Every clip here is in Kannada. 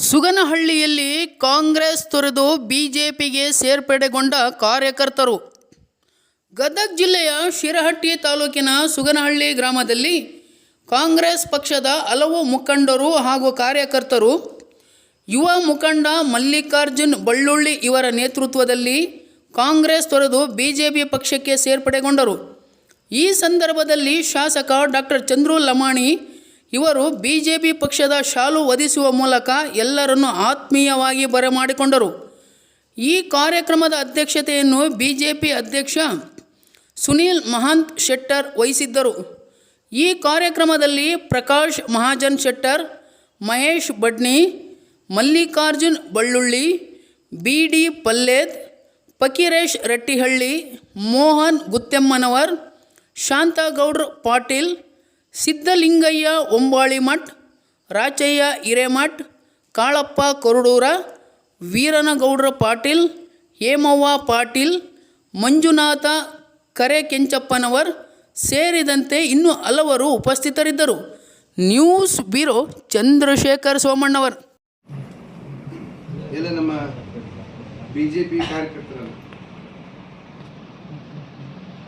ಸುಗನಹಳ್ಳಿಯಲ್ಲಿ ಕಾಂಗ್ರೆಸ್ ತೊರೆದು ಬಿಜೆಪಿಗೆ ಸೇರ್ಪಡೆಗೊಂಡ ಕಾರ್ಯಕರ್ತರು. ಗದಗ ಜಿಲ್ಲೆಯ ಶಿರಹಟ್ಟಿ ತಾಲೂಕಿನ ಸುಗನಹಳ್ಳಿ ಗ್ರಾಮದಲ್ಲಿ ಕಾಂಗ್ರೆಸ್ ಪಕ್ಷದ ಹಲವು ಮುಖಂಡರು ಹಾಗೂ ಕಾರ್ಯಕರ್ತರು ಯುವ ಮುಖಂಡ ಮಲ್ಲಿಕಾರ್ಜುನ್ ಬಳ್ಳುಳ್ಳಿ ಇವರ ನೇತೃತ್ವದಲ್ಲಿ ಕಾಂಗ್ರೆಸ್ ತೊರೆದು ಬಿಜೆಪಿ ಪಕ್ಷಕ್ಕೆ ಸೇರ್ಪಡೆಗೊಂಡರು. ಈ ಸಂದರ್ಭದಲ್ಲಿ ಶಾಸಕ ಡಾಕ್ಟರ್ ಚಂದ್ರು ಲಮಾಣಿ ಇವರು ಬಿಜೆಪಿ ಪಕ್ಷದ ಶಾಲು ಹೊದಿಸುವ ಮೂಲಕ ಎಲ್ಲರನ್ನು ಆತ್ಮೀಯವಾಗಿ ಬರಮಾಡಿಕೊಂಡರು. ಈ ಕಾರ್ಯಕ್ರಮದ ಅಧ್ಯಕ್ಷತೆಯನ್ನು ಬಿಜೆಪಿ ಅಧ್ಯಕ್ಷ ಸುನೀಲ್ ಮಹಾಂತ್ ಶೆಟ್ಟರ್ ವಹಿಸಿದ್ದರು. ಈ ಕಾರ್ಯಕ್ರಮದಲ್ಲಿ ಪ್ರಕಾಶ್ ಮಹಾಜನ್ ಶೆಟ್ಟರ್, ಮಹೇಶ್ ಬಡ್ನಿ, ಮಲ್ಲಿಕಾರ್ಜುನ್ ಬಳ್ಳುಳ್ಳಿ, ಬಿ.ಡಿ. ಪಲ್ಲೇದ್, ಫಕೀರೇಶ್ ರೆಟ್ಟಿಹಳ್ಳಿ, ಮೋಹನ್ ಗುತ್ತೆಮ್ಮನವರ್, ಶಾಂತಗೌಡ್ರ ಪಾಟೀಲ್, ಸಿದ್ದಲಿಂಗಯ್ಯ ಒಂಬಾಳಿಮಠ್, ರಾಚಯ್ಯ ಹಿರೇಮಠ್, ಕಾಳಪ್ಪ ಕೊರಡೂರ, ವೀರನಗೌಡ್ರ ಪಾಟೀಲ್, ಹೇಮವ್ವ ಪಾಟೀಲ್, ಮಂಜುನಾಥ ಕರೆಕೆಂಚಪ್ಪನವರ್ ಸೇರಿದಂತೆ ಇನ್ನೂ ಹಲವರು ಉಪಸ್ಥಿತರಿದ್ದರು. News bureau Chandrashekhar Somannavar. ಎಲ್ಲ ನಮ್ಮ ಬಿಜೆಪಿ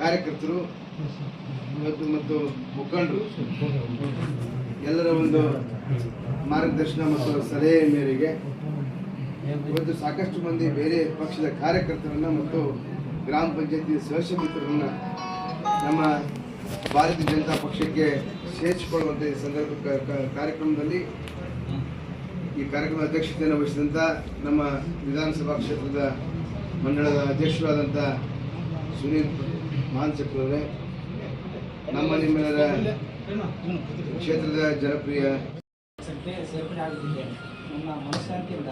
ಕಾರ್ಯಕರ್ತರು ಮತ್ತು ಮುಖಂಡರು ಎಲ್ಲರ ಒಂದು ಮಾರ್ಗದರ್ಶನ ಮತ್ತು ಸಲಹೆ ಮೇರೆಗೆ ಇವತ್ತು ಸಾಕಷ್ಟು ಮಂದಿ ಬೇರೆ ಪಕ್ಷದ ಕಾರ್ಯಕರ್ತರನ್ನ ಮತ್ತು ಗ್ರಾಮ ಪಂಚಾಯತಿ ಸದಸ್ಯ ಮಿತ್ರರನ್ನ ನಮ್ಮ ಭಾರತೀಯ ಜನತಾ ಪಕ್ಷಕ್ಕೆ ಸೇರಿಸಿಕೊಳ್ಳುವಂಥ ಈ ಕಾರ್ಯಕ್ರಮದಲ್ಲಿ ಈ ಕಾರ್ಯಕ್ರಮದ ಅಧ್ಯಕ್ಷತೆಯನ್ನು ವಹಿಸಿದಂಥ ನಮ್ಮ ವಿಧಾನಸಭಾ ಕ್ಷೇತ್ರದ ಮಂಡಳದ ಅಧ್ಯಕ್ಷರಾದಂಥ ಸುನೀಲ್ ಮಹಾಂತ್ ಅವರೇ, ನಮ್ಮ ನಿಮ್ಮೆಲ್ಲರ ಕ್ಷೇತ್ರದ ಜನಪ್ರಿಯ ಸೇರ್ಪಡೆ ಆಗುತ್ತಿದೆ. ನನ್ನ ಮನಃಶಾಂತಿಯಿಂದ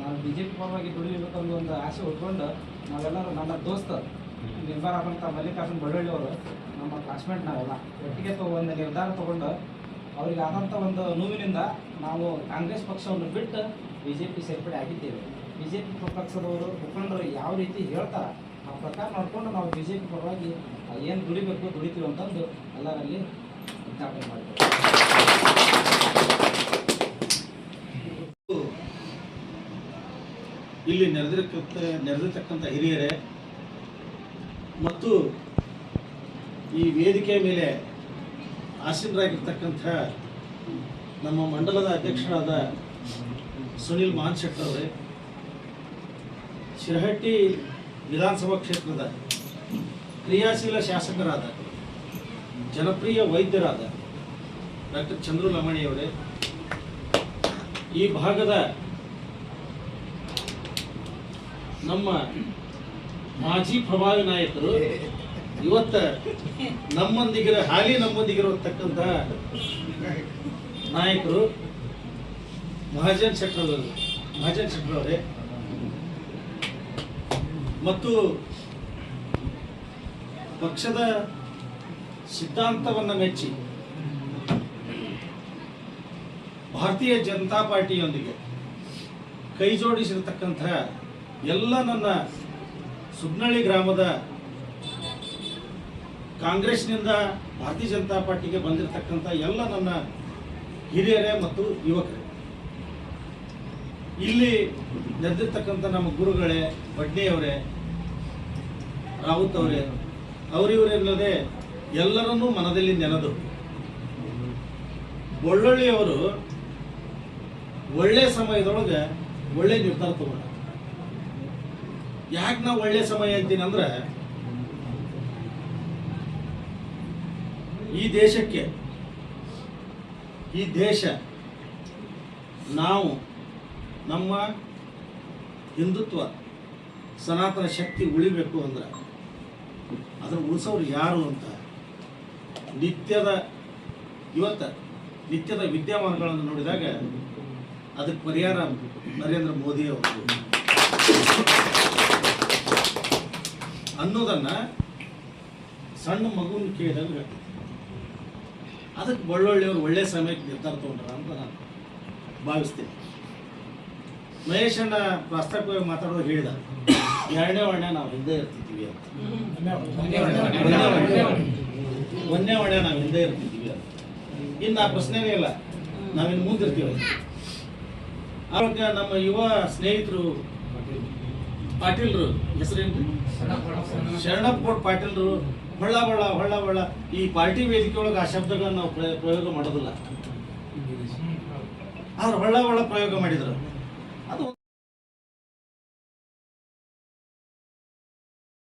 ನಾವು ಬಿಜೆಪಿ ಪರವಾಗಿ ದುಡಿಯಬೇಕಂತ ಒಂದು ಆಸೆ ಉಟ್ಕೊಂಡು ನಾವೆಲ್ಲರೂ ನನ್ನ ದೋಸ್ತ ಮೆಂಬರ್ ಆದಂಥ ಮಲ್ಲಿಕಾರ್ಜುನ್ ಬಳ್ಳುಳ್ಳಿ ಅವರು ನಮ್ಮ ಕ್ಲಾಸ್ಮೇಟ್ ನಾವೆಲ್ಲ ಒಟ್ಟಿಗೆ ಒಂದು ನಿರ್ಧಾರ ತಗೊಂಡು ಅವರಿಗೆ ಆದಂಥ ಒಂದು ನೋವಿನಿಂದ ನಾವು ಕಾಂಗ್ರೆಸ್ ಪಕ್ಷವನ್ನು ಬಿಟ್ಟು ಬಿಜೆಪಿ ಸೇರ್ಪಡೆ ಆಗಿದ್ದೇವೆ. ಬಿಜೆಪಿ ಪಕ್ಷದವರು ಮುಖಂಡರು ಯಾವ ರೀತಿ ಹೇಳ್ತಾರೆ ಆ ಪ್ರಕಾರ ನೋಡಿಕೊಂಡು ನಾವು ಬಿಜೆಪಿ ಪರವಾಗಿ ಏನು ದುಡಿತೀವಿ ಅಂತಂದು ಎಲ್ಲರಲ್ಲಿ ವಿಜ್ಞಾಪನೆ ಮಾಡ್ತೇವೆ. ಇಲ್ಲಿ ನೆರೆದಿರ್ತಕ್ಕಂಥ ಹಿರಿಯರೇ ಮತ್ತು ಈ ವೇದಿಕೆಯ ಮೇಲೆ ಆಸೀನರಾಗಿರ್ತಕ್ಕಂಥ ನಮ್ಮ ಮಂಡಲದ ಅಧ್ಯಕ್ಷರಾದ ಸುನೀಲ್ ಮಹಾಂತ್ ಶೆಟ್ಟರ್ ಅವರೇ, ಶಿರಹಟ್ಟಿ ವಿಧಾನಸಭಾ ಕ್ಷೇತ್ರದ ಕ್ರಿಯಾಶೀಲ ಶಾಸಕರಾದ ಜನಪ್ರಿಯ ವೈದ್ಯರಾದ ಡಾಕ್ಟರ್ ಚಂದ್ರು ಲಮಾಣಿಯವರೇ, ಈ ಭಾಗದ ನಮ್ಮ ಮಾಜಿ ಪ್ರಭಾವಿ ನಾಯಕರು, ಇವತ್ತು ಹಾಲಿ ನಮ್ಮೊಂದಿಗಿರತಕ್ಕಂಥ ನಾಯಕರು ಮಹಾಜನ್ ಶೆಟ್ಟರ್ ಅವರೇ ಮತ್ತು ಪಕ್ಷದ ಸಿದ್ಧಾಂತವನ್ನು ಮೆಚ್ಚಿ ಭಾರತೀಯ ಜನತಾ ಪಾರ್ಟಿಯೊಂದಿಗೆ ಕೈ ಜೋಡಿಸಿರತಕ್ಕಂಥ ಎಲ್ಲ ನನ್ನ ಸುಗ್ನಳ್ಳಿ ಗ್ರಾಮದ ಕಾಂಗ್ರೆಸ್ನಿಂದ ಭಾರತೀಯ ಜನತಾ ಪಾರ್ಟಿಗೆ ಬಂದಿರತಕ್ಕಂಥ ಎಲ್ಲ ನನ್ನ ಹಿರಿಯರೇ ಮತ್ತು ಯುವಕರೇ, ಇಲ್ಲಿ ನೆರೆದಿರ್ತಕ್ಕಂಥ ನಮ್ಮ ಗುರುಗಳೇ, ಬಡ್ನಿಯವರೇ, ರಾವುತ್ ಅವರೇ, ಅವರಿವರೆಲ್ಲದೆ ಎಲ್ಲರನ್ನೂ ಮನದಲ್ಲಿ ನೆನೆದು ಬಳ್ಳುಳ್ಳಿಯವರು ಒಳ್ಳೆ ಸಮಯದೊಳಗೆ ಒಳ್ಳೆ ನಿರ್ಧಾರ ತಗೊಂಡ. ಯಾಕೆ ನಾವು ಒಳ್ಳೆ ಸಮಯ ಅಂತೀನಿ ಅಂದ್ರೆ, ಈ ದೇಶ ನಾವು ನಮ್ಮ ಹಿಂದುತ್ವ ಸನಾತನ ಶಕ್ತಿ ಉಳಿಬೇಕು ಅಂದ್ರೆ ಅದನ್ನು ಉಳಿಸೋರು ಯಾರು ಅಂತ ನಿತ್ಯದ ವಿದ್ಯಮಾನಗಳನ್ನು ನೋಡಿದಾಗ ಅದಕ್ಕೆ ಪರಿಹಾರ ನರೇಂದ್ರ ಮೋದಿ ಅವರು ಅನ್ನೋದನ್ನ ಸಣ್ಣ ಮಗುವಿನ ಕೇಳಿದಾಗ ಅದಕ್ಕೆ ಬಳ್ಳುಳ್ಳಿಯವರು ಒಳ್ಳೆ ಸಮಯಕ್ಕೆ ನಿರ್ಧಾರ ತಗೊಂಡ್ರ ಅಂತ ನಾನು ಭಾವಿಸ್ತೀನಿ. ಮಹೇಶ್ ಅಣ್ಣ ಪ್ರಾಸ್ತಾವಿಕವಾಗಿ ಮಾತಾಡೋದು ಹೇಳಿದ, 2ನೇ ವರ್ಣ ನಾವು ಹಿಂದೆ ಇರ್ತಿದ್ದೀವಿ ಅಂತ, 1ನೇ ವರ್ಣ ನಾವು ಹಿಂದೆ ಇರ್ತಿದ್ದೀವಿ ಅಂತ. ಇನ್ನು ಆ ಪ್ರಶ್ನೆನೇ ಇಲ್ಲ, ನಾವಿನ್ನು ಮುಂದಿರ್ತೀವಿ. ಆವಾಗ ನಮ್ಮ ಯುವ ಸ್ನೇಹಿತರು ಪಾಟೀಲ್ರು ಹೆಸರೇನು ಶರಣಪ್ಪ ಪಾಟೀಲ್ರು ಹೊಳ್ಳ ಈ ಪಾರ್ಟಿ ವೇದಿಕೆ ಒಳಗೆ ಆ ಶಬ್ದಗಳನ್ನ ನಾವು ಪ್ರಯೋಗ ಮಾಡೋದಿಲ್ಲ. ಆದ್ರೆ ಹೊಳ್ಳ ಪ್ರಯೋಗ ಮಾಡಿದ್ರು.